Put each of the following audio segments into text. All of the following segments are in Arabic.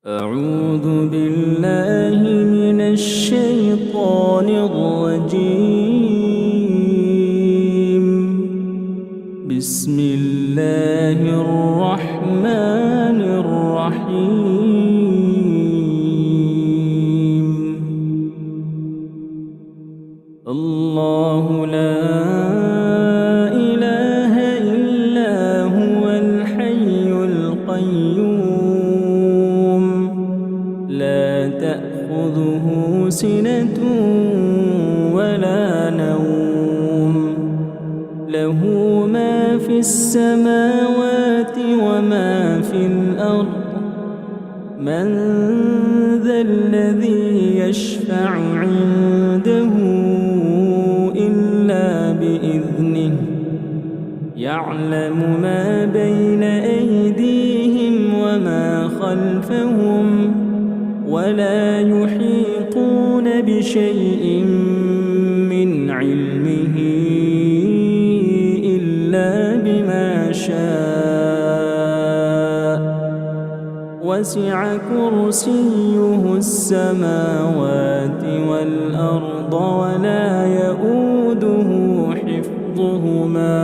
أعوذ بالله من الشيطان الرجيم. بسم الله الرحمن الرحيم. الله لا إله إلا هو الحي القيوم لا تأخذه سنة ولا نوم له ما في السماوات وما في الأرض من ذا الذي يشفع عنده إلا بإذنه يعلم ما بين أيديهم وما خلفهم ولا يحيطون بشيء من علمه إلا بما شاء وسع كرسيه السماوات والأرض ولا يؤوده حفظهما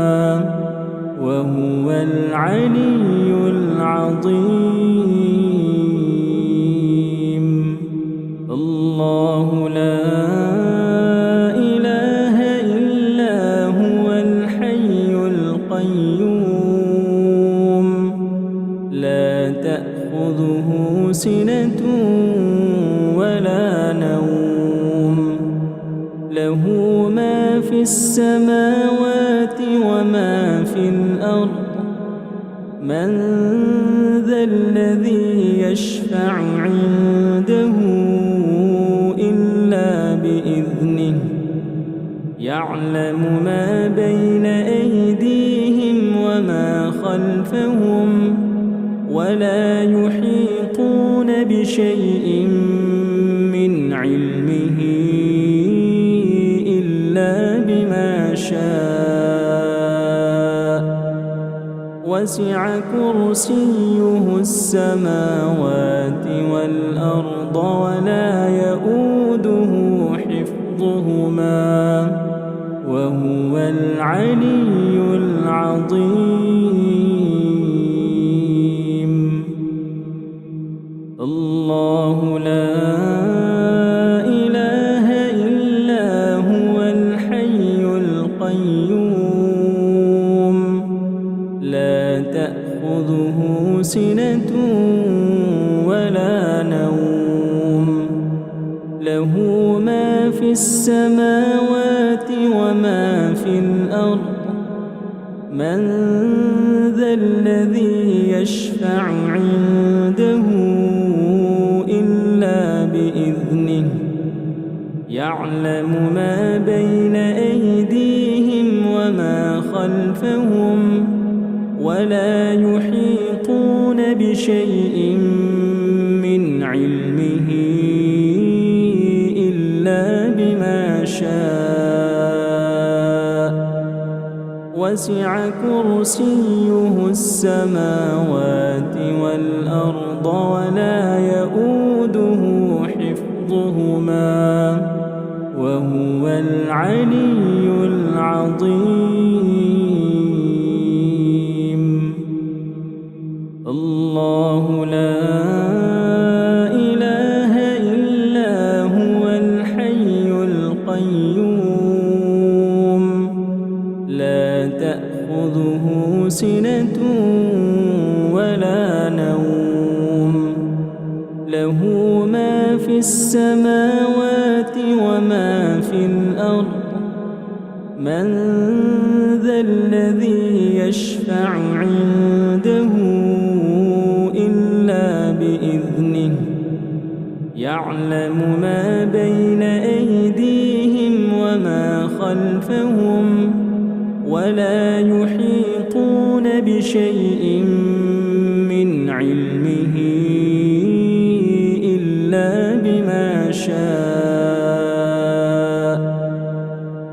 وهو العلي العظيم. الله لا إله إلا هو الحي القيوم لا تأخذه سنة ولا نوم له ما في السماوات وما في الأرض من ذا الذي يشفع عنده إلا بإذنه يعلم ما بين أيديهم وما خلفهم ولا يحيطون بشيء من علمه إلا بما شاء وسع كرسيه السماوات والأرض ولا يؤوده حفظهما وهو العلي العظيم. الله لا إله إلا هو الحي القيوم لا تأخذه سنة ولا نوم له ما في السماوات وما في الأرض من ذا الذي يشفع عنده إلا بإذنه يعلم ما بين أيديهم وما خلفهم ولا يحيطون بشيء من علمه إلا بما شاء وسع كرسيه السماوات والأرض ولا يؤوده حفظهما وهو العلي العظيم. الله لا إله إلا هو الحي القيوم لا تأخذه سنة ولا نوم له ما في السماوات وما في الأرض من ذا الذي يشفع عنده إلا بإذنه يعلم ما بين أيديهم وما خلفهم ولا يحيطون بشيء من علمه إلا بما شاء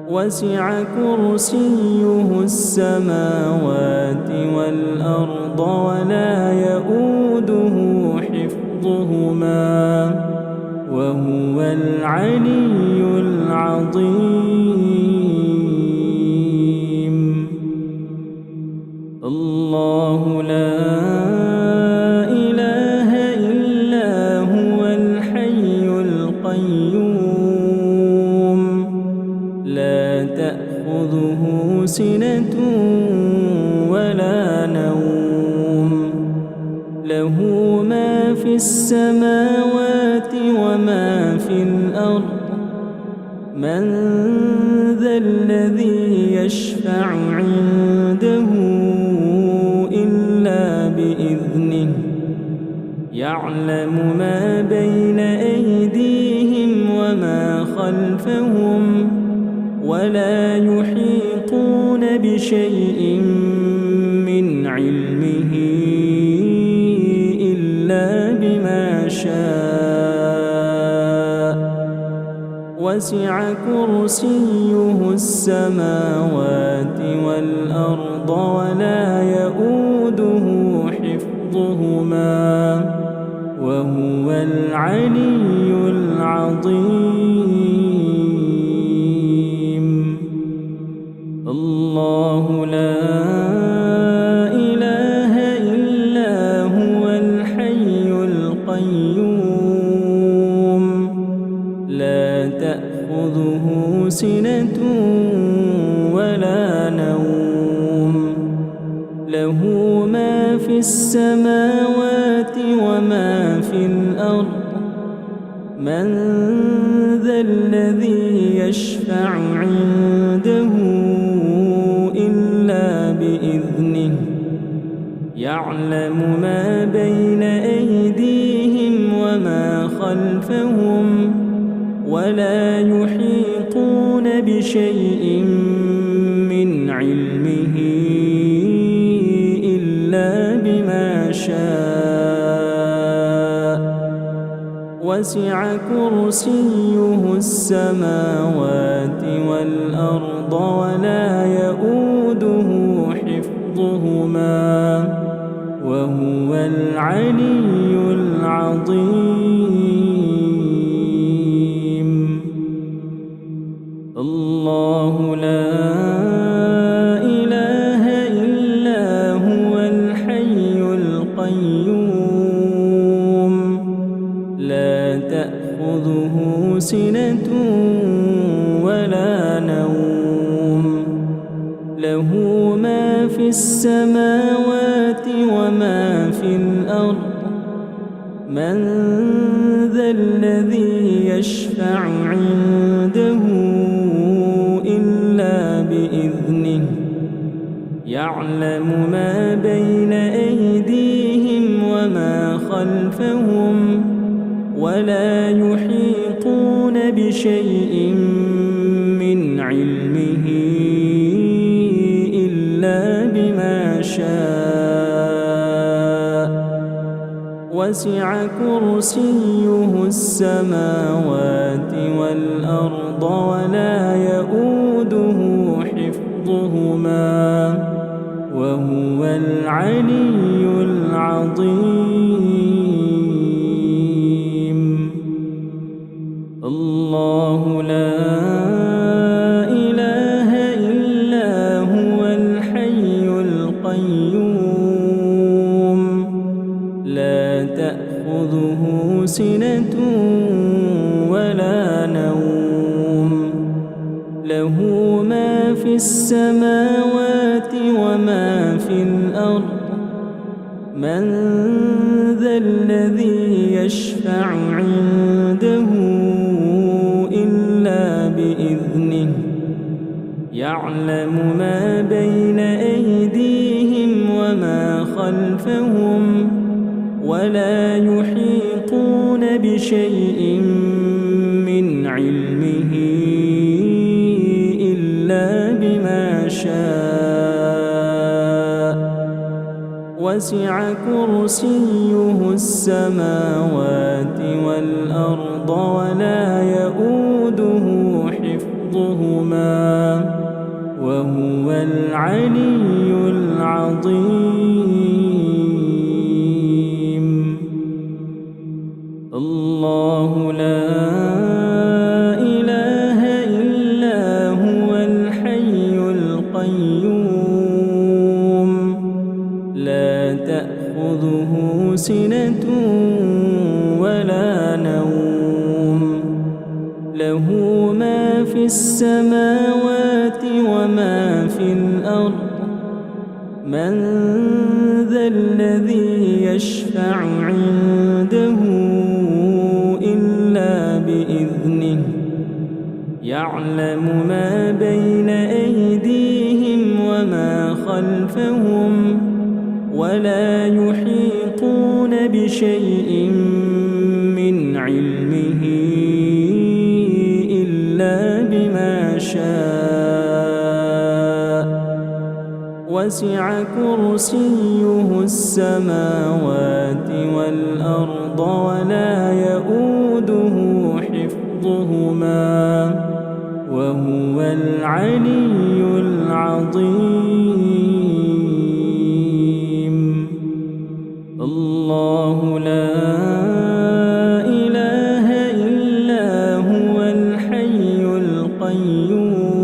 وسع كرسيه السماوات والأرض ولا يؤوده حفظهما حفظهما وهو العلي العظيم. الله لا إله إلا هو الحي القيوم لا تأخذه سنة ولا نوم له ما في السماوات وما في الأرض من ذا الذي يشفع عنده إلا بإذنه يعلم ما بين أيديهم وما خلفهم ولا يحيطون بشيء من علمه إلا بما شاء وسع كرسيه السماوات والأرض ولا يؤوده حفظهما وهو العلي العظيم. الله لا إله إلا هو الحي القيوم لا تأخذه سنة ولا نوم له ما في السماوات وما في الأرض من ذا الذي يشفع عنده إلا بإذنه يعلم ما بين أيديهم وما خلفهم ولا يحيطون بشيء من علمه إلا بما شاء وسع كرسيه السماوات والأرض ولا يؤوده حفظهما وهو العلي العظيم. الله لا إله إلا هو الحي القيوم لا تأخذه سنة ولا نوم له ما في السماوات وما في الأرض من ذا الذي يشفع عنده إلا بإذنه يعلم ما بين أيديهم وما خلفهم ولا يحيطون بشيء من علمه إلا بما شاء وسع كرسيه السماوات والأرض ولا يؤوده حفظهما وهو العلي العظيم. الله لا إله إلا هو الحي القيوم لا تأخذه سنة ولا نوم له ما في السماوات وما في الأرض من ذا الذي يشفع عنده إلا بإذنه يعلم ما بين أيديهم وما خلفهم ولا يحيطون بشيء من علمه إلا بما شاء وسع كرسيه السماوات والأرض ولا يؤوده حفظهما وهو العلي العظيم. الله لا إله إلا هو الحي القيوم لا تأخذه سنة ولا نوم له ما في السماوات وما في الأرض من ذا الذي يشفع عنده إلا بإذنه يعلم ما بين أيديهم وما خلفهم ولا يحيطون بشيء من علمه إلا بما شاء وسع كرسيه السماوات والأرض ولا يؤوده حفظهما وهو العلي العظيم الله لا إله إلا هو الحي القيوم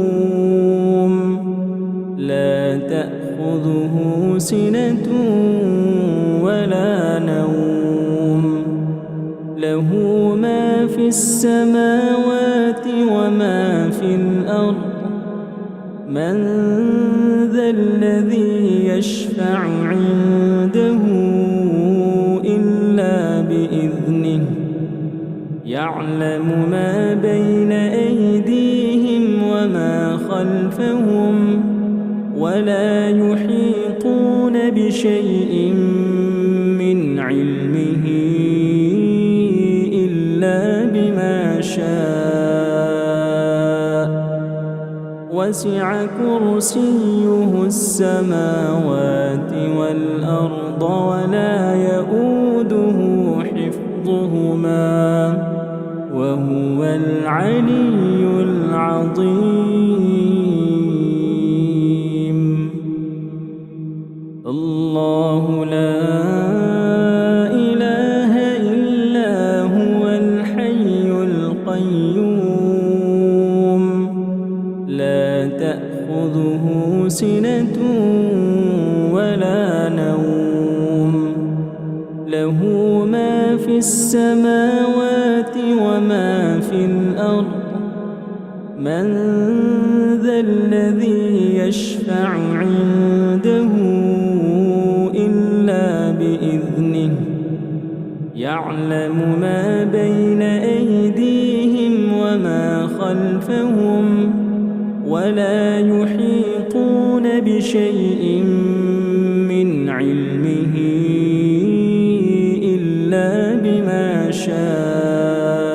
لا تأخذه سنة ولا نوم له ما في السماوات وما في الأرض من ذا الذي يشفع عنده إلا بإذنه يعلم ما بين أيديهم وما خلفهم ولا يحيطون بشيء من علمه إلا بما شاء وسع كرسيه السماوات والأرض ولا يؤوده حفظهما وهو العلي العظيم الله لا إله إلا هو الحي القيوم لا تأخذه سنة ولا نوم له ما في السماوات وما في الأرض من ذا الذي يشفع عنده إلا بإذنه يعلم ما بين أيديهم وما خلفهم ولا يحيطون بشيء من علمه إلا بما شاء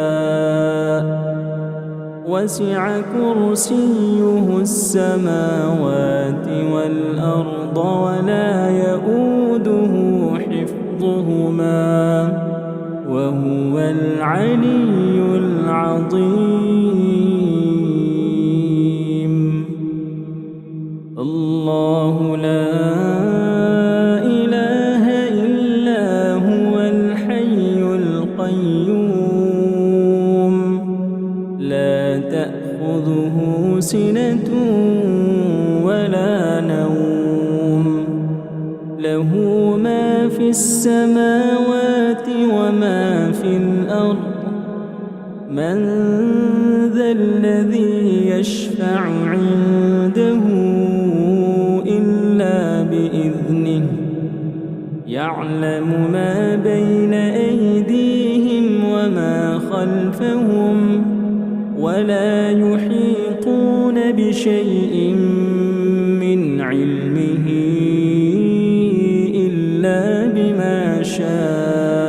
وسع كرسيه السماوات والأرض ولا يؤوده حفظهما وهو العلي العظيم الله لا إله إلا هو الحي القيوم لا تأخذه سنة ولا نوم له ما في السماوات وما في الأرض من ذا الذي يشفع عنده إلا بإذنه يعلم ما بين أيديهم وما خلفهم ولا يحيطون بشيء من علمه إلا بما شاء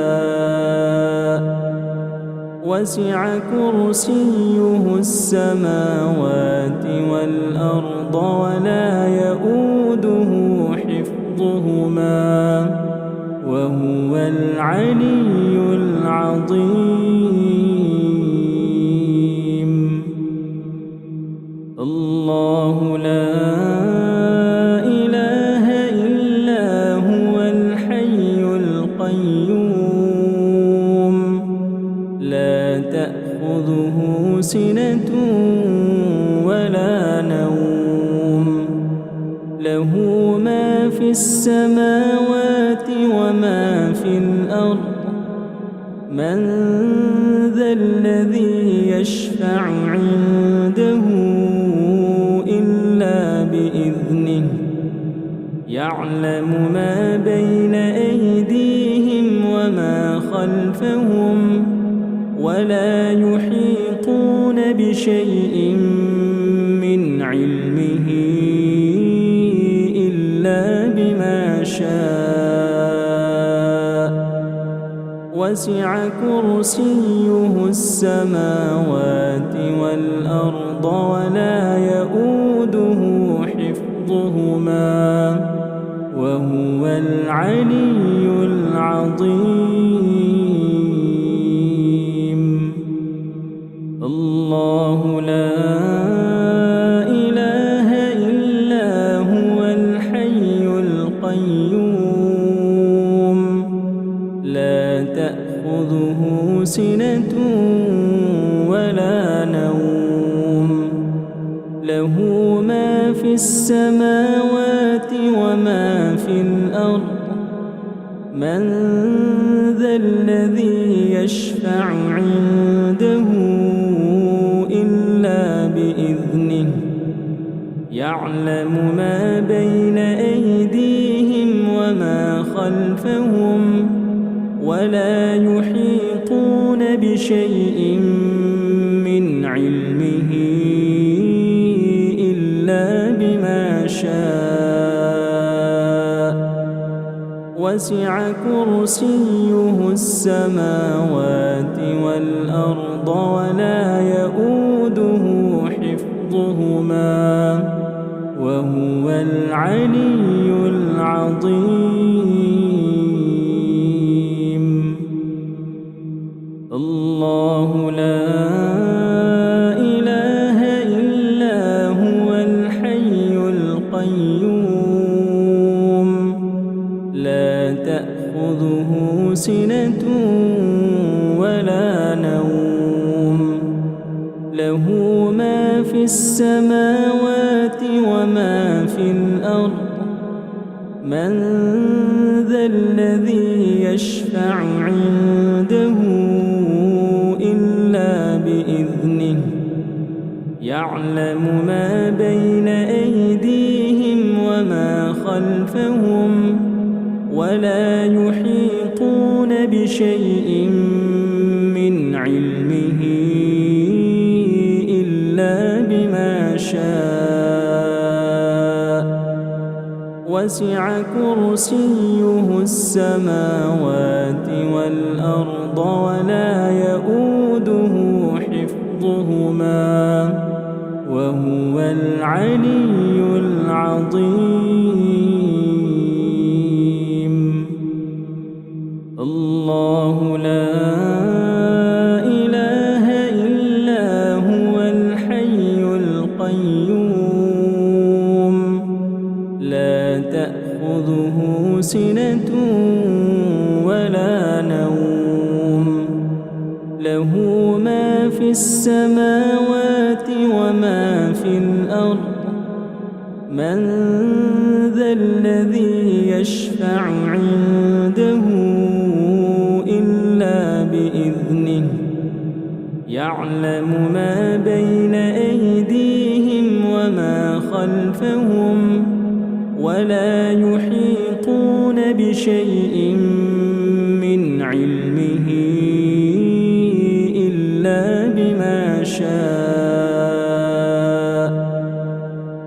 وسع كرسيه السماوات والأرض ولا يؤوده حفظهما وهو العلي العظيم الله لا إله إلا هو الحي القيوم لا تأخذه سنة ولا نوم له ما في السماوات وما في الأرض من ذا الذي يشفع عنده إلا بإذنه يعلم ما بين أيديهم وما خلفهم ولا يحيطون بشيء من علمه إلا بما شاء وسع كرسيه السماوات والأرض ولا يؤوده حفظهما وهو العلي العظيم. الله لا إله إلا هو الحي القيوم لا تأخذه سنة ولا نوم له ما في السماوات وما في الأرض من ذا الذي يشفع عنده إلا بإذنه يعلم ما بين أيديهم وما خلفهم ولا يحيطون بشيء من علمه إلا بما شاء وسع كرسيه السماوات والأرض ولا يؤوده حفظهما وهو العلي العظيم. الله لا إله إلا هو الحي القيوم لا تأخذه سنة ولا نوم له ما في السماوات وما في الأرض من ذا الذي يشفع عنده إلا بإذنه يعلم ما بين أيديهم وما خلفهم ولا يحيطون بشيء من علمه إلا بما شاء وسع كرسيه السماوات والأرض ولا يؤوده حفظهما وهو العلي العظيم. الله لا إله إلا هو الحي القيوم لا تأخذه سنة ولا نوم له ما في السماوات وما في الأرض من ذا الذي يشفع عنده إلا بإذنه يعلم ما بين أيديهم وما خلفهم ولا يحيطون بشيء من علمه إلا بما شاء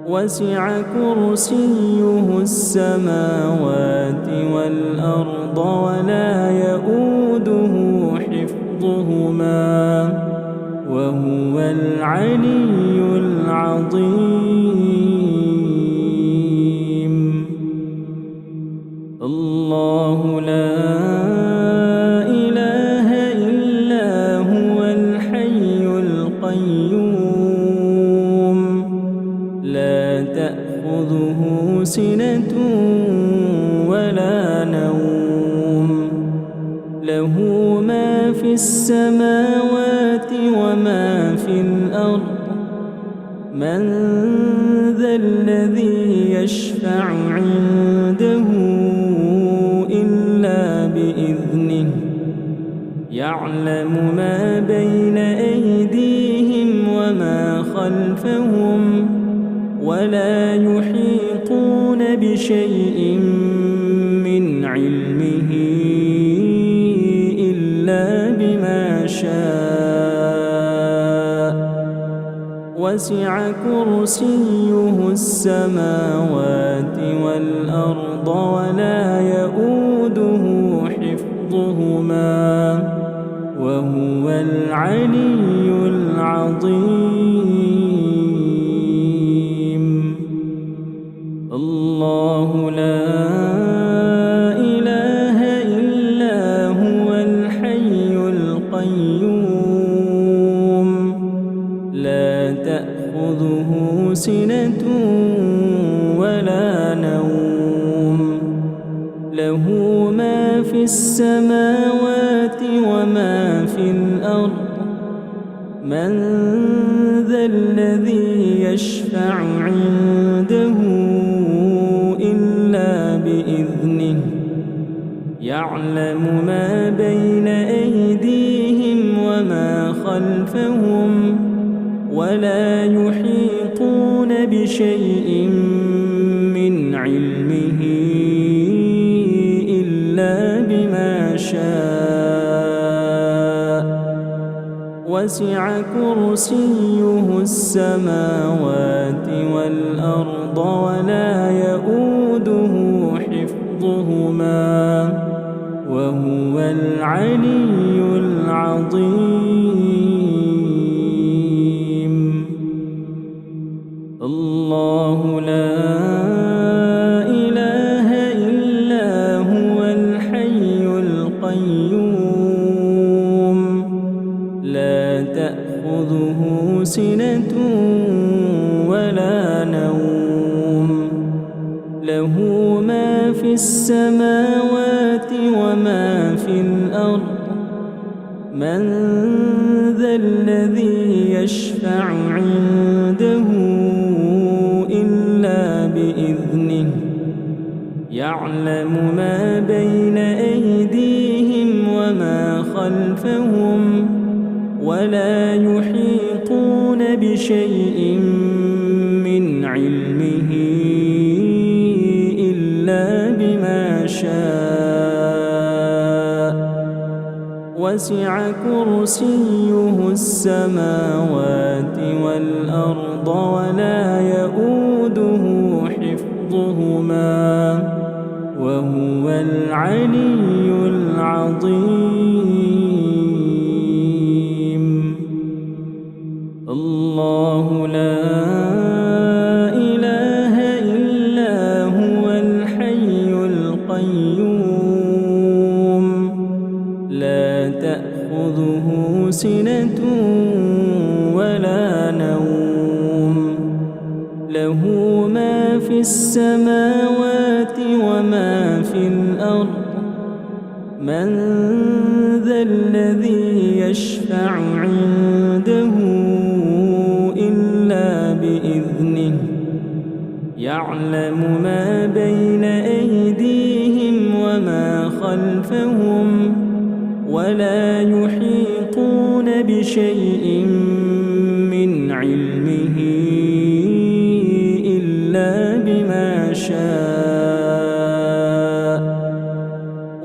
وسع كرسيه السماوات والأرض ولا يؤوده حفظهما وهو العلي العظيم. الله لا إله إلا هو الحي القيوم لا تأخذه سنة ولا نوم له ما في السماوات السماوات وما في الأرض من ذا الذي يشفع عنده إلا بإذنه يعلم ما بين أيديهم وما خلفهم ولا يحيطون بشيء من علمه إلا بما شاء وسع كرسيه السماوات والأرض ولا يؤوده حفظهما وهو العلي العظيم. الله لا إله إلا هو الحي القيوم لا تأخذه سنة ولا نوم له ما في السماوات وما في الأرض من ذا الذي يشفع عنده إلا بإذنه يعلم ما بين أيديهم وما خلفهم ولا يحيطون بشيء من علمه إلا بما شاء وسع كرسيه السماوات والأرض ولا يؤوده حفظهما وهو العلي العظيم. الله لا إله إلا هو الحي القيوم لا تأخذه سنة ولا نوم له ما في السماوات وما في الأرض من ذا الذي يشفع عنده إلا بإذنه يعلم ما بين أيديهم وما خلفهم ولا يحيطون بشيء من علمه إلا بما شاء وسع كرسيه السماوات والأرض ولا يؤوده حفظهما وهو العلي العظيم. الله لا إله إلا هو الحي القيوم لا تأخذه سنة ولا نوم له ما في السماوات وما في الأرض من ذا الذي يشفع عنده إلا بإذنه يعلم ما بين أيديهم وما خلفهم ولا يحيطون بشيء من علمه إلا بما شاء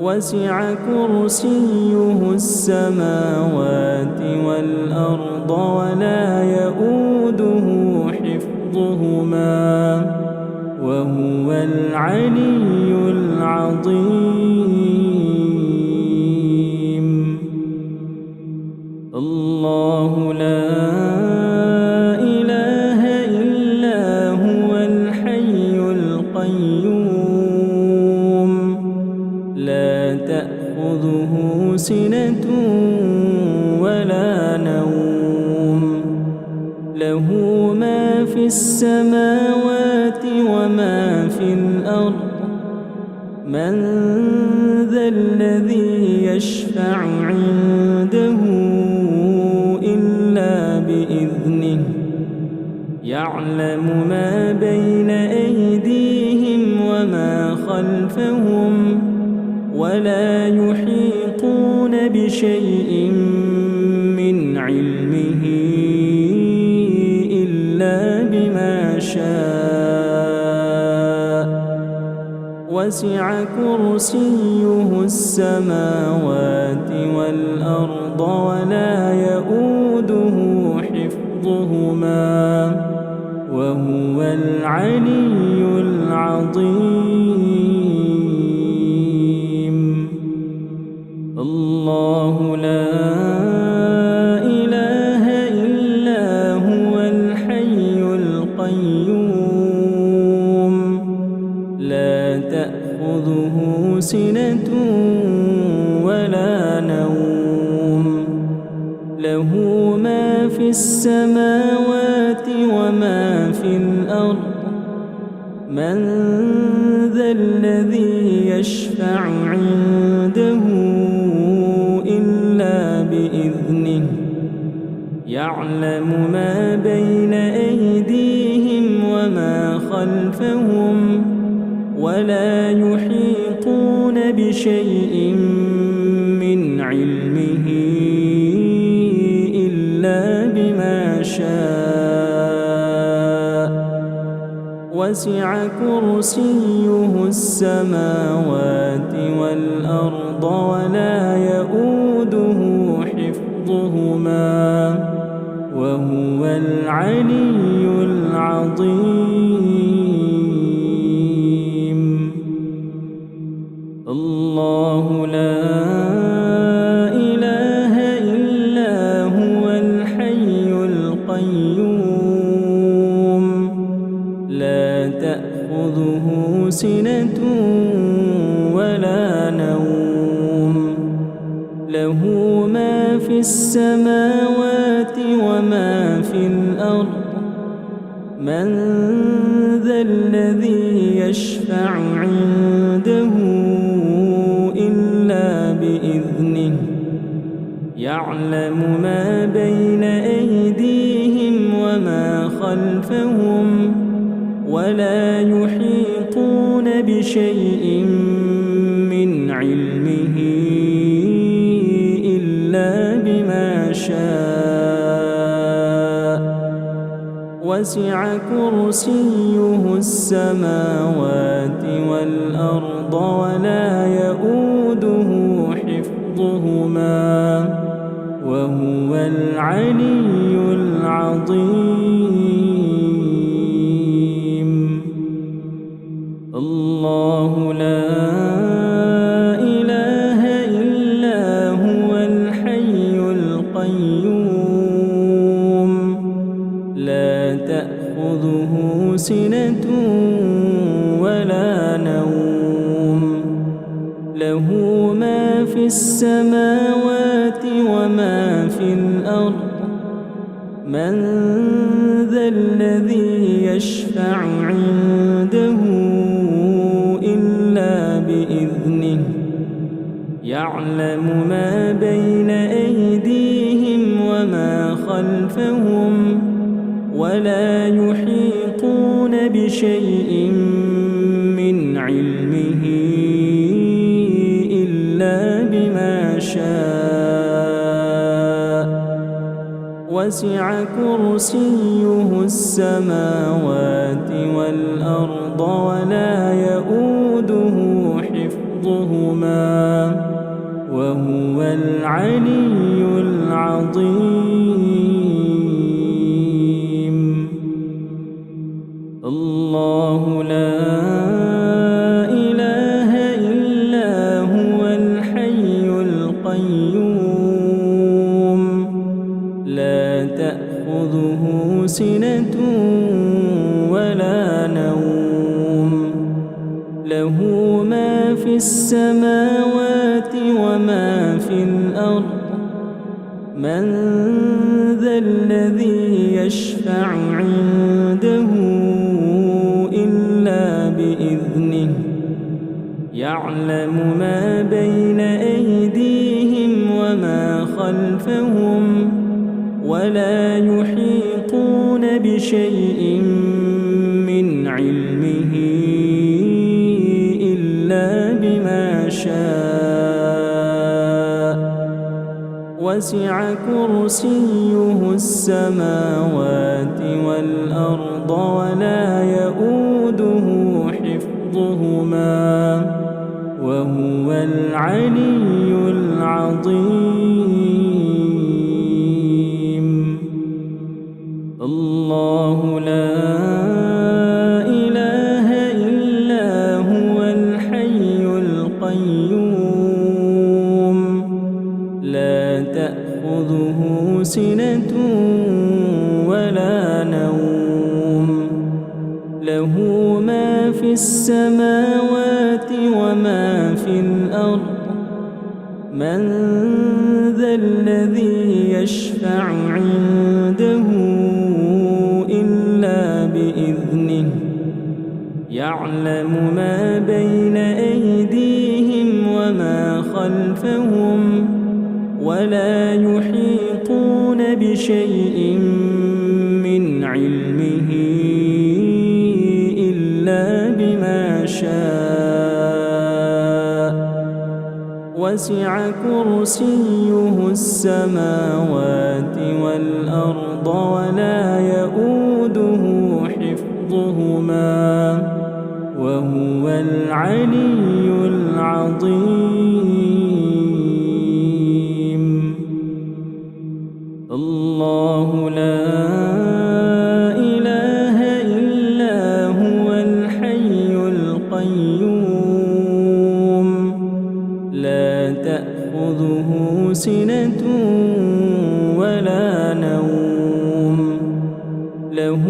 وسع كرسيه السماوات والأرض ولا يؤوده حفظهما وهو العلي العظيم. الله لا إله إلا هو الحي القيوم لا تأخذه سنة ولا نوم له ما في السماوات وما في الأرض من ذا الذي يشفع عنده يعلم ما بين أيديهم وما خلفهم ولا يحيطون بشيء من علمه إلا بما شاء وسع كرسيه السماوات والأرض ولا يؤوده حفظهما وهو العلي العظيم. الله لا إله إلا هو الحي القيوم لا تأخذه سنة ولا نوم له ما في السماوات وما في الأرض من ذا الذي يشفع عنده إلا بإذنه يعلم ما بين أيديهم وما خلفهم ولا يحيطون بشيء من علمه إلا بما شاء وسع كرسيه السماوات والأرض ولا يؤوده حفظهما وهو العلي العظيم. الله لا إله إلا هو الحي القيوم لا تأخذه سنة ولا نوم له ما في السماوات وما في الأرض من ذا الذي يشفع عنده إلا بإذنه يعلم ما بين أيديهم وما خلفهم ولا يحيطون بشيء من علمه إلا بما شاء وسع كرسيه السماوات والأرض ولا يؤوده حفظهما وهو العلي العظيم. الله لا إله إلا هو الحي القيوم لا تأخذه سنة ولا نوم له ما في السماوات وما في الأرض من ذا الذي يشفع عنده إلا بإذنه يعلم ما بين أيديهم وما خلفهم ولا يحيطون بشيء من علمه إلا بما شاء وسع كرسيه السماوات والأرض ولا يؤوده حفظهما وهو العلي العظيم. الله لا إله إلا هو الحي القيوم لا تأخذه سنة ولا نوم له ما في السماوات وما في الأرض من ذا الذي يشفع عنده إلا بإذنه يعلم ما بين أيديهم وما خلفهم ولا يحيطون بشيء من علمه إلا بما شاء وسع كرسيه السماوات والأرض ولا يؤوده حفظهما وهو العلي العظيم. الله لا إله إلا هو الحي القيوم لا تأخذه سنة ولا نوم له ما في السماوات وما في الأرض من ذا الذي يشفع عنده إلا بإذنه يعلم ما بين أيديهم وما خلفهم ولا يحيطون بشيء من علمه إلا بما شاء وسع كرسيه السماوات والأرض ولا يؤوده حفظهما وهو العلي العظيم. الله لا إله إلا هو الحي القيوم لا تأخذه سنة ولا نوم له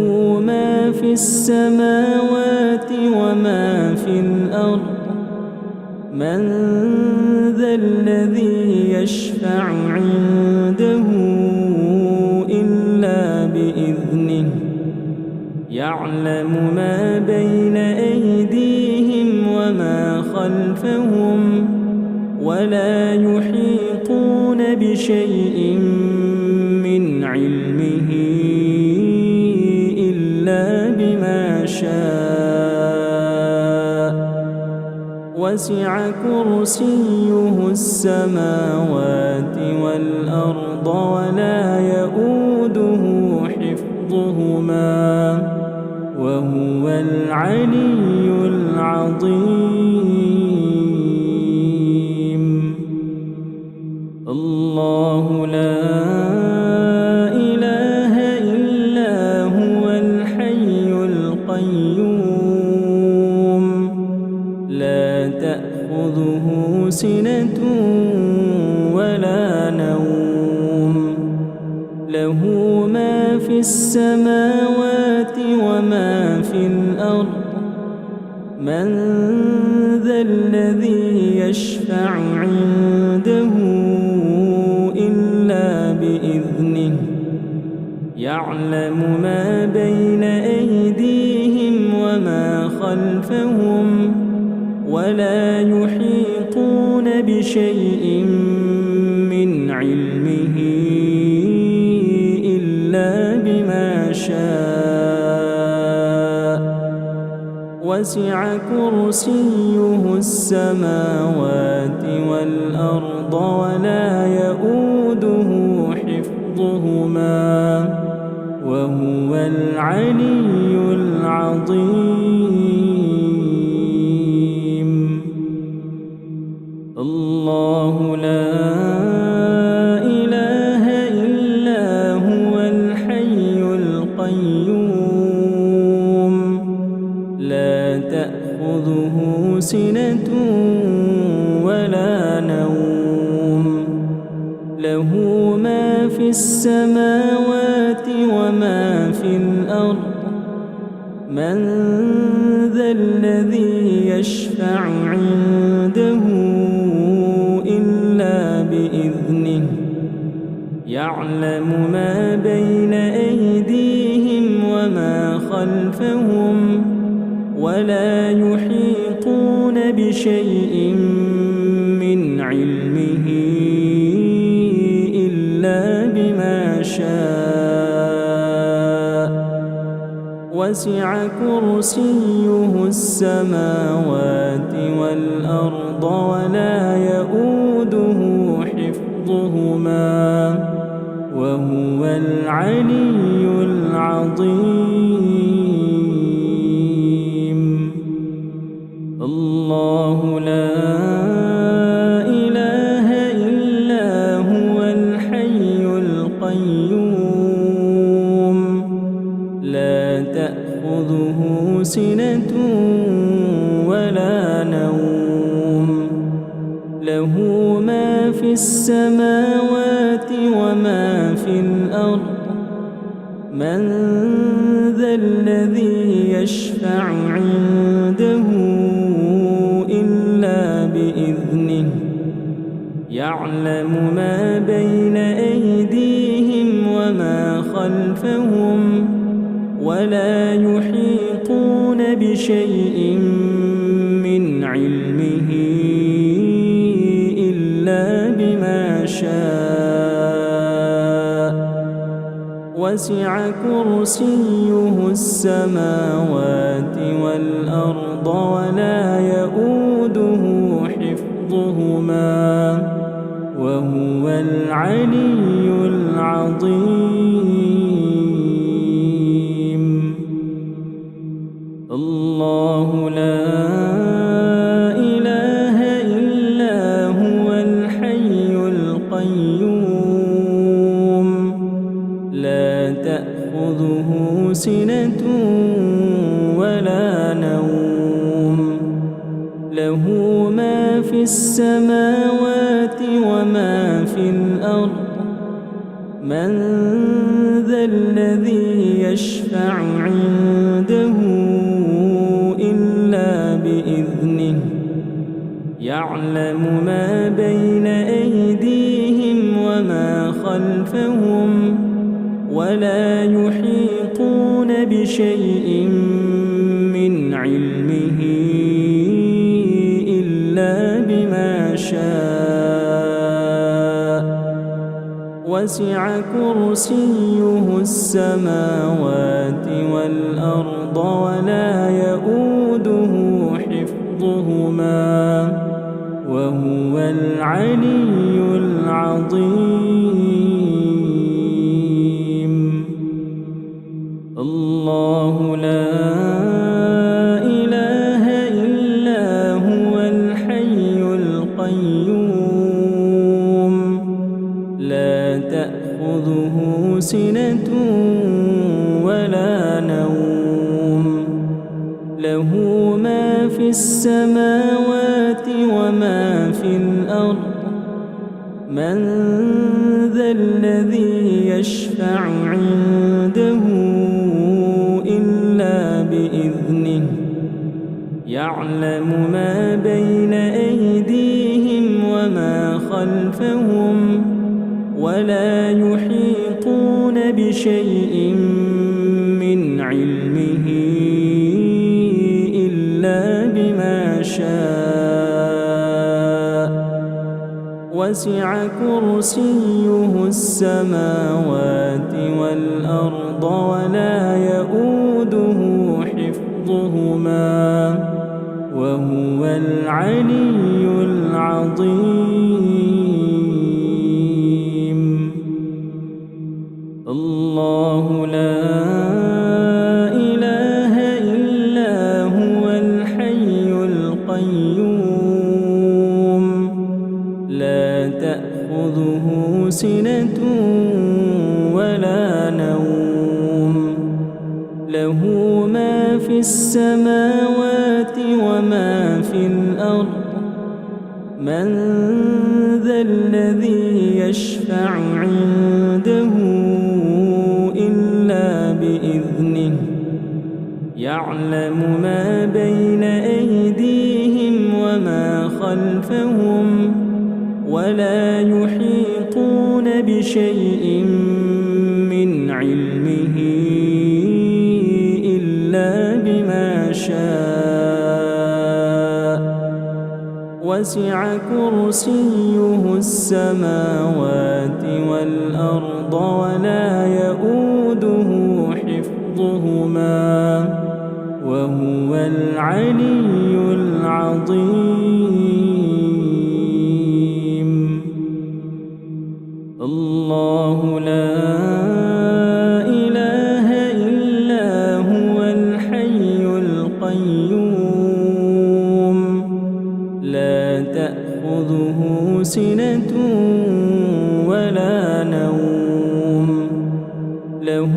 ما في السماوات وما في الأرض من ذا الذي يشفع عنده إلا بإذنه يعلم ما بين أيديهم وما خلفهم ولا يحيطون بشيء من علمه إلا بما شاء وسع كرسيه السماوات والأرض ولا يؤوده حفظهما وهو العلي العظيم. الله لا إله إلا هو الحي القيوم لا تأخذه سنة ولا نوم له ما في السماوات وما في الأرض من ذا الذي يشفع عنده إلا بإذنه يعلم ما بين أيديهم وما خلفهم ولا يحيطون بشيء من علمه إلا بما شاء وسع كرسيه السماوات والأرض ولا يؤوده حفظهما وهو العلي العظيم. الله لا إله إلا هو الحي القيوم لا تأخذه سنة ولا نوم له ما في السماوات وما في الأرض من ذا الذي يشفع عنده إلا بإذنه يعلم ما بين أيديهم وما خلفهم ولا يحيطون بشيء من علمه إلا بما شاء وسع كرسيه السماوات والأرض ولا يؤوده حفظهما وهو العلي العظيم. الله لا إله إلا هو الحي القيوم لا تأخذه سنة ولا نوم له ما في السماوات وما في الأرض من ذا الذي يشفع عنده إلا بإذنه يعلم ما بين أيديهم وما خلفهم ولا يحيطون بشيء من علمه إلا بما شاء وسع كرسيه السماوات والأرض ولا يؤوده حفظهما وهو العلي العظيم. الله لا إله إلا هو الحي القيوم لا تأخذه سنة ولا نوم له ما في السماوات وما في الأرض من ذا الذي يشفع عنده إلا بإذنه يعلم ما بين أيديهم وما خلفهم ولا يحيطون بشيء من علمه إلا بما شاء وسع كرسيه السماوات والأرض ولا يؤوده حفظهما وهو العلي العظيم. الله لا إله إلا هو الحي القيوم لا تأخذه سنة ولا نوم له ما في السماوات وما في الأرض من ذا الذي يشفع عنده إلا بإذنه يعلم ما بين أيديهم وما خلفهم ولا يحيطون بشيء من علمه إلا بما شاء وسع كرسيه السماوات والأرض ولا يؤوده حفظهما وهو العلي العظيم. الله لا إله إلا هو الحي القيوم لا تأخذه سنة ولا نوم له ما في السماوات وما في الأرض من ذا الذي يشفع عنده إلا بإذنه يعلم ما بين أيديهم وما خلفهم ولا يحيطون بشيء من علمه إلا بما شاء وسع كرسيه السماوات والأرض ولا يؤوده حفظهما العلي العظيم. الله لا إله إلا هو الحي القيوم لا تأخذه سنة ولا نوم له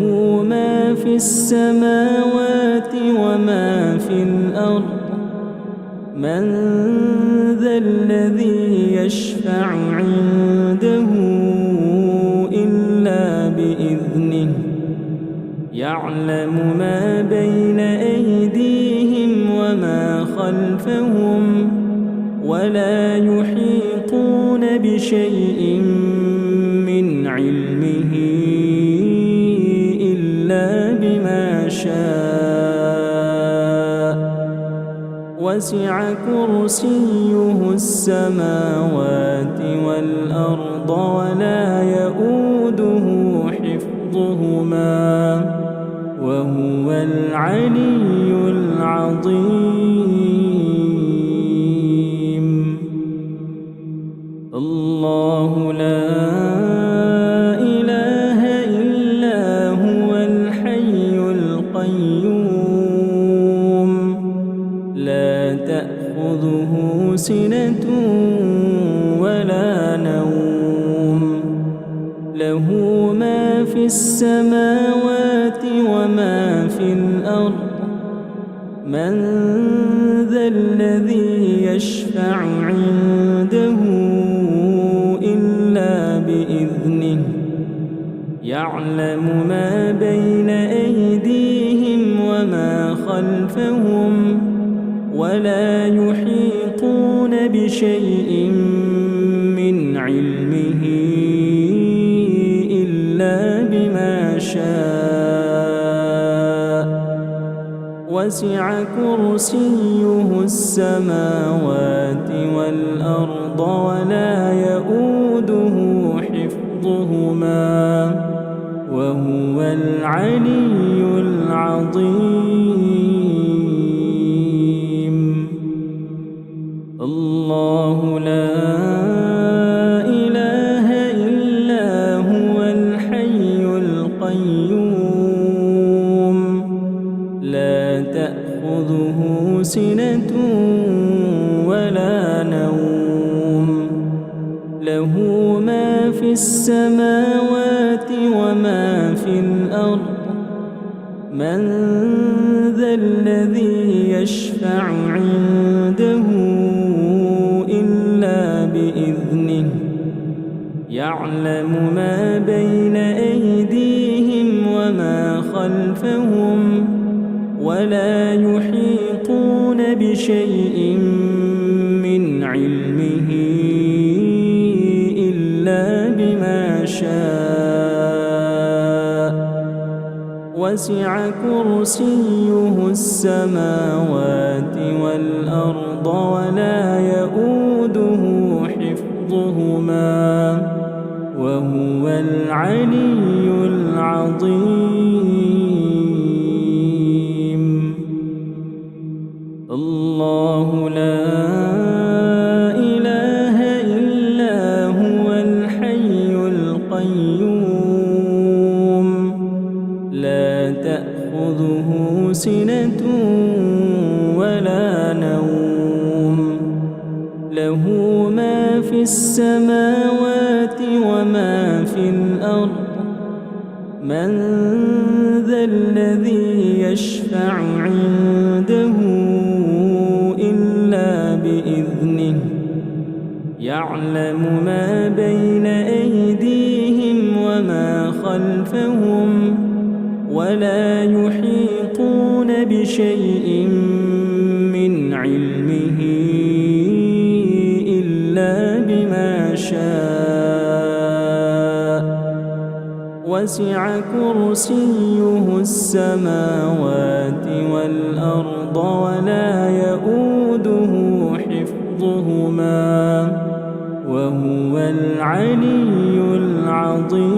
ما في السماوات وما في الأرض من ذا الذي يشفع عنده إلا بإذنه يعلم ما بين أيديهم وما خلفهم ولا يحيطون بشيء من علمه إلا بما شاء وسع كرسيه السماوات والأرض ولا يؤوده حفظهما وهو العلي العظيم. الله لا إله إلا هو الحي القيوم لا تأخذه سنة ولا نوم له ما في السماوات وما في الأرض من ذا الذي يشفع عنده إلا بإذنه يعلم ما بين أيديهم وما خلفهم ولا يحيطون بشيء من علمه إلا بما شاء وسع كرسيه السماوات والأرض ولا يؤوده حفظهما وهو العلي العظيم. الله لا إله إلا هو الحي القيوم لا تأخذه سنة ولا نوم له ما في السماوات وما في الأرض من ذا الذي يشفع عنده إلا بإذنه يعلم ما بين أيديهم وما خلفهم ولا يحيطون بشيء من علمه إلا بما شاء وسع كرسيه السماوات والأرض ولا يؤوده حفظهما وهو العلي العظيم. الله لا إله إلا هو الحي القيوم لا تأخذه سنة ولا نوم له ما في السماوات وما في الأرض من ذا الذي يشفع عنده إلا بإذنه يعلم ما بين أيديهم وما خلفهم ولا يحيطون بشيء من علمه إلا بما شاء وسع كرسيه السماوات والأرض ولا يؤوده حفظهما وهو العلي العظيم.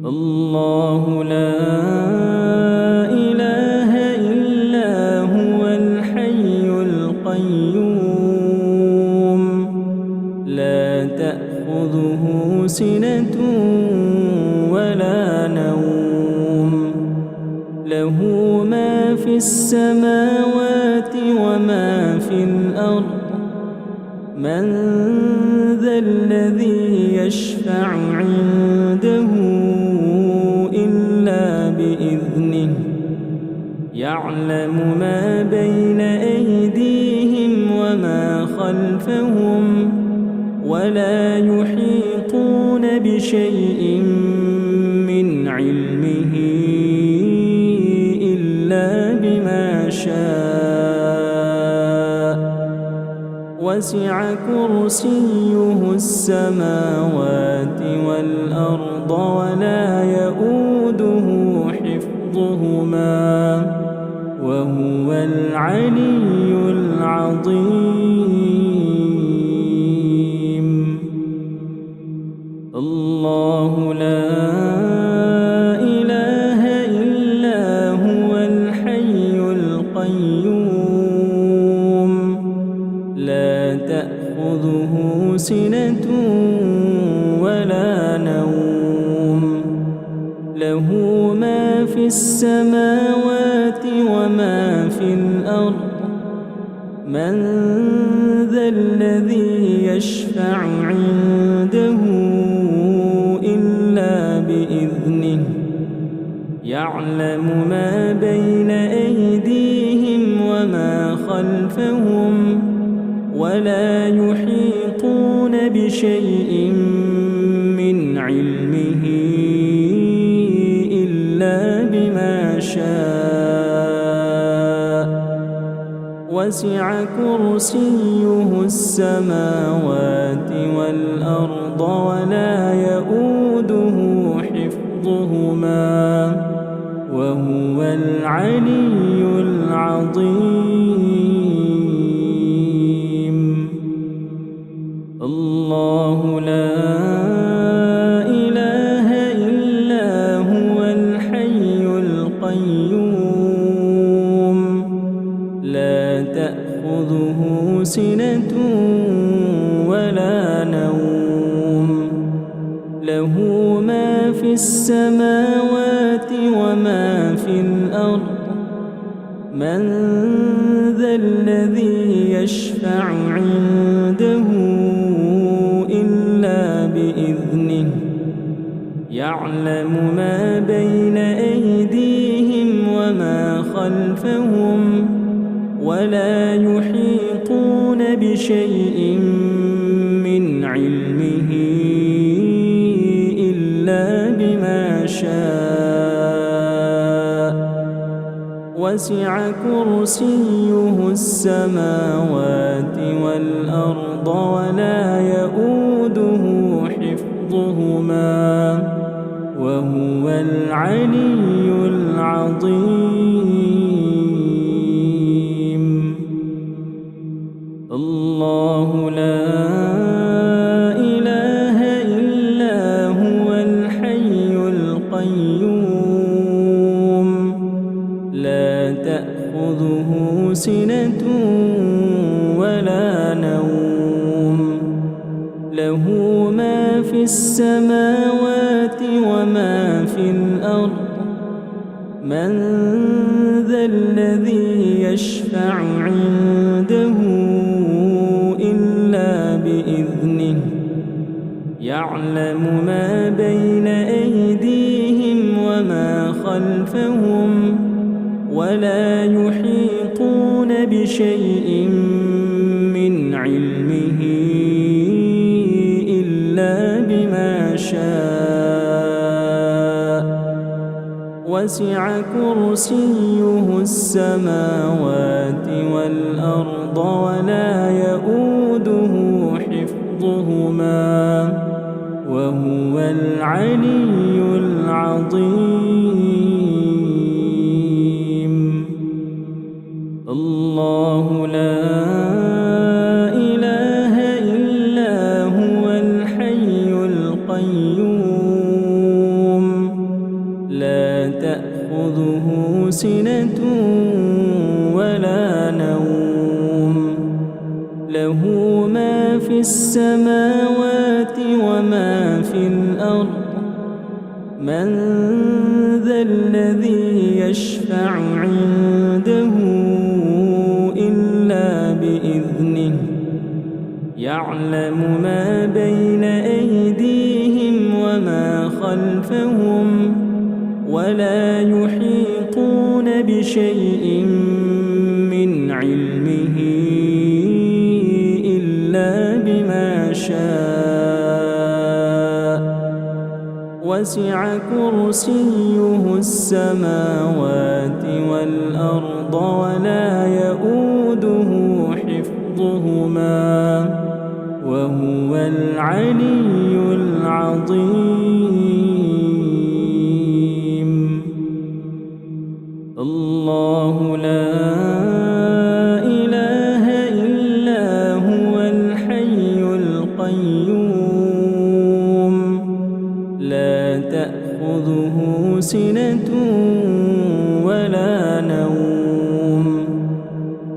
الله لا لا تأخذه سنة ولا نوم له ما في السماوات وما في الأرض من ذا الذي يشفع عنده إلا بإذنه يعلم ما بين أيديهم وما خلفهم ولا يحيطون بشيء من علمه إلا بما شاء وسع كرسيه السماوات والأرض ولا يؤوده حفظهما وهو العلي العظيم الله لا إله إلا هو الحي القيوم لا تأخذه سنة ولا نوم له ما في السماوات وما في الأرض من ذا الذي يشفع عنده إلا بإذنه يعلم ما بين أيديهم وما خلفهم ولا يحيطون بشيء من علمه إلا بما شاء وسع كرسيه السماوات والأرض ولا يؤوده حفظهما وهو العلي العظيم الله لا إله إلا هو الحي القيوم لا تأخذه سنة ولا نوم له ما في السماوات وما في الأرض من ذا الذي يشفع عنده إلا بإذنه يعلم ما بين أيديهم وما خلفهم ولا يحيطون بشيء من علمه إلا بما شاء وسع كرسيه السماوات والأرض ولا يؤوده حفظهما وهو العلي العظيم الله لا إله إلا هو الحي القيوم لا تأخذه سنة ولا نوم له ما في السماوات وما في الأرض من ذا الذي يشفع عنده إلا بإذنه يعلم ما بين أيديهم وما خلفهم ولا يحيطون بشيء من علمه إلا بما شاء وسع كرسيه السماوات والأرض ولا يؤوده حفظهما وهو العلي العظيم الله لا إله إلا هو الحي القيوم لا تأخذه سنة ولا نوم له ما في السماوات وما في الأرض من ذا الذي يشفع عنده إلا بإذنه يعلم ما بين أيديهم وما خلفهم ولا يحيطون بشيء من علمه إلا بما شاء وسع كرسيه السماوات والأرض ولا يؤوده حفظهما وهو العلي العظيم. الله لا إله إلا هو الحي القيوم لا تأخذه سنة ولا نوم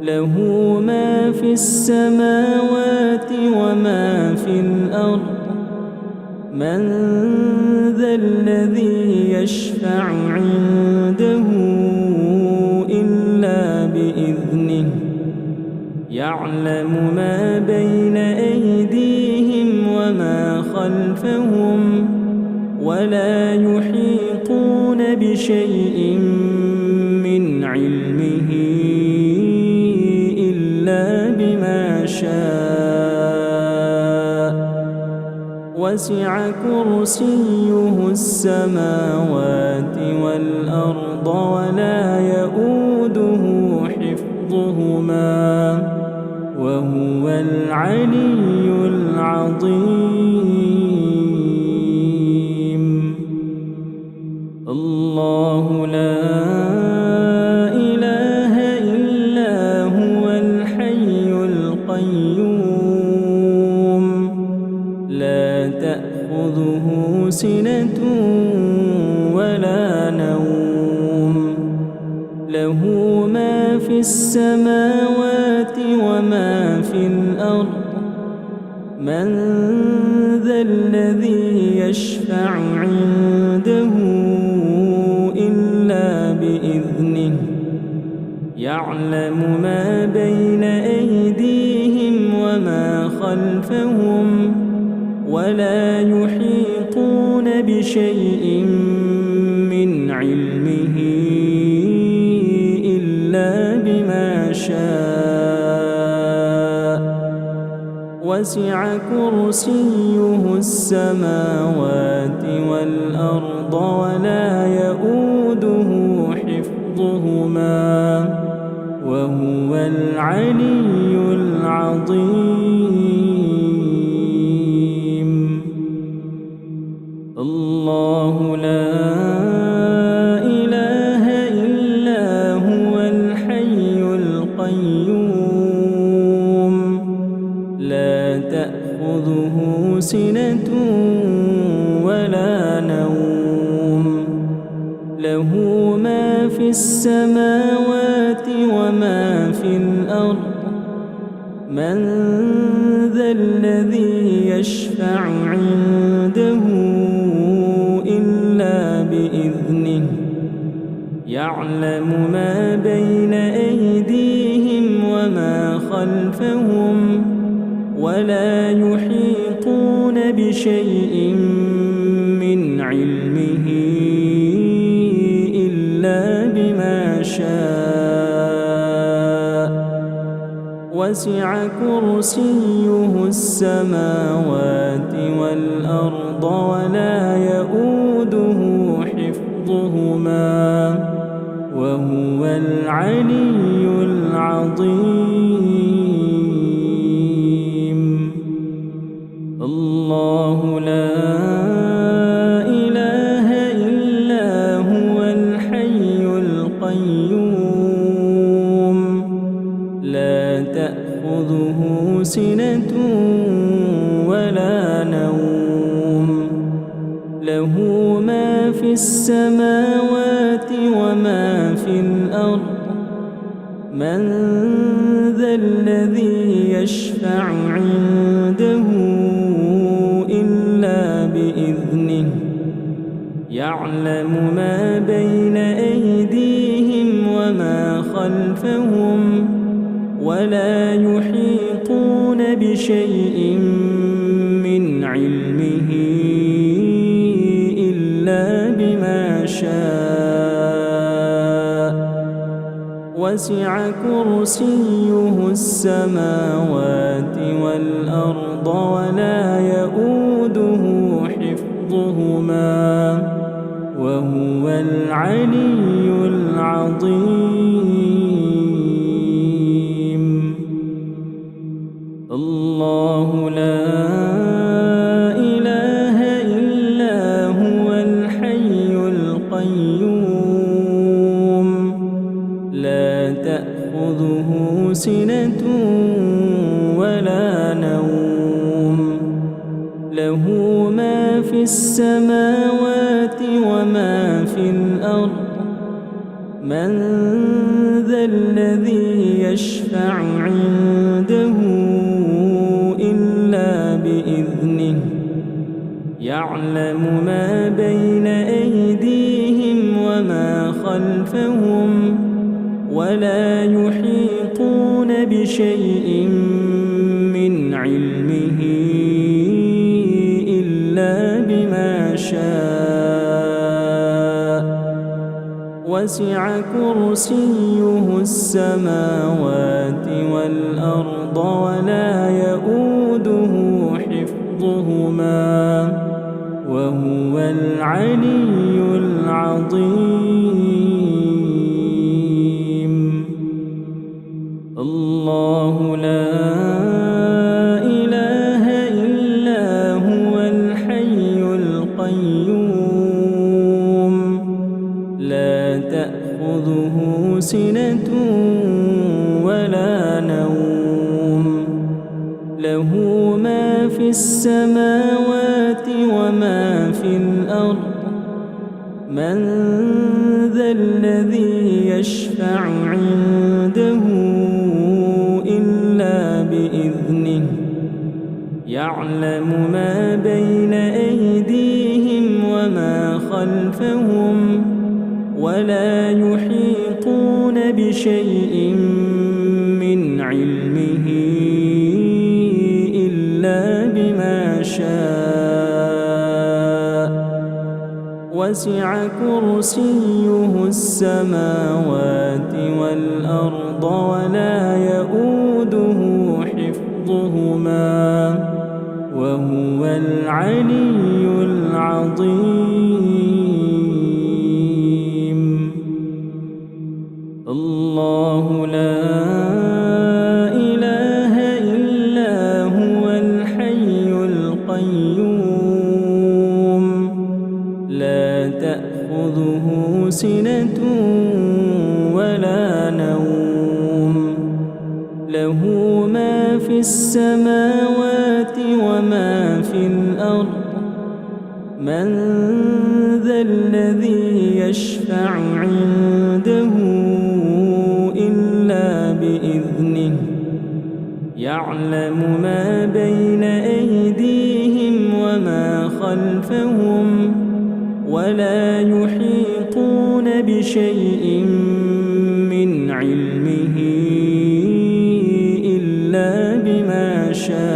له ما في السماوات وما في الأرض من ذا الذي يشفع عنده إلا بإذنه يعلم ما بين أيديهم وما خلفهم ولا يحيطون بشيء من علمه إلا بما شاء وسع كرسيه السماوات والأرض ولا يؤوده حفظهما وهو العلي العظيم. الله لا إله إلا هو الحي القيوم لا تأخذه سنة ولا نوم له ما في السماوات وما في الأرض من ذا الذي يشفع عنده إلا بإذنه يعلم ما بين أيديهم وما خلفهم ولا يحيطون بشيء من علمه إلا بما شاء وسع كرسيه السماوات والأرض ولا يؤوده حفظهما وهو العلي العظيم. الله لا إله إلا هو الحي القيوم لا تأخذه سنة ولا نوم له ما في السماوات وما في الأرض من ذا الذي يشفع عنده إلا بإذنه يعلم ما بين أيديهم وما خلفهم ولا يحيطون بشيء من علمه إلا بما شاء وسع كرسيه السماوات والأرض ولا يؤوده حفظهما وهو العلي العظيم. الله لا إله إلا هو الحي القيوم لا تأخذه سنة ولا نوم له ما في السماوات وما في الأرض من ذا الذي يشفع عنده إلا بإذنه يعلم ما بين أيديهم وما خلفهم ولا يحيطون بشيء من علمه إلا بما شاء وسع كرسيه السماوات والأرض ولا يؤوده حفظهما وهو العلي العظيم. الله لا إله إلا هو الحي القيوم لا تأخذه سنة ولا نوم له ما في السماوات وما في الأرض من ذا الذي يشفع عنده إلا بإذنه يعلم ما بين أيديهم وما خلفهم ولا يحيطون بشيء من علمه إلا بما شاء وسع كرسيه السماوات والأرض ولا يؤوده حفظهما وهو العلي العظيم. الله لا إله إلا هو الحي القيوم لا تأخذه سنة ولا نوم له ما في السماوات وما في الأرض من ذا الذي يشفع عنده إلا بإذنه يعلم ما بين أيديهم وما خلفهم ولا يحيطون بشيء من علمه إلا بما شاء وسع كرسيه السماوات والأرض ولا يؤوده حفظهما وهو العلي العظيم. الله لا إله إلا هو الحي القيوم لا تأخذه سنة ولا نوم له ما في السماوات وما في الأرض من ذا الذي يشفع عنده إلا بإذنه يعلم ما بين أيديهم وما خلفهم ولا يحيطون بشيء من علمه إلا بما شاء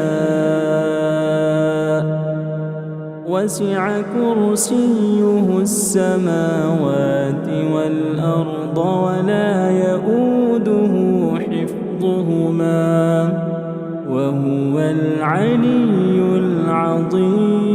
وسع كرسيه السماوات والأرض ولا يؤوده حفظهما وهو العلي العظيم.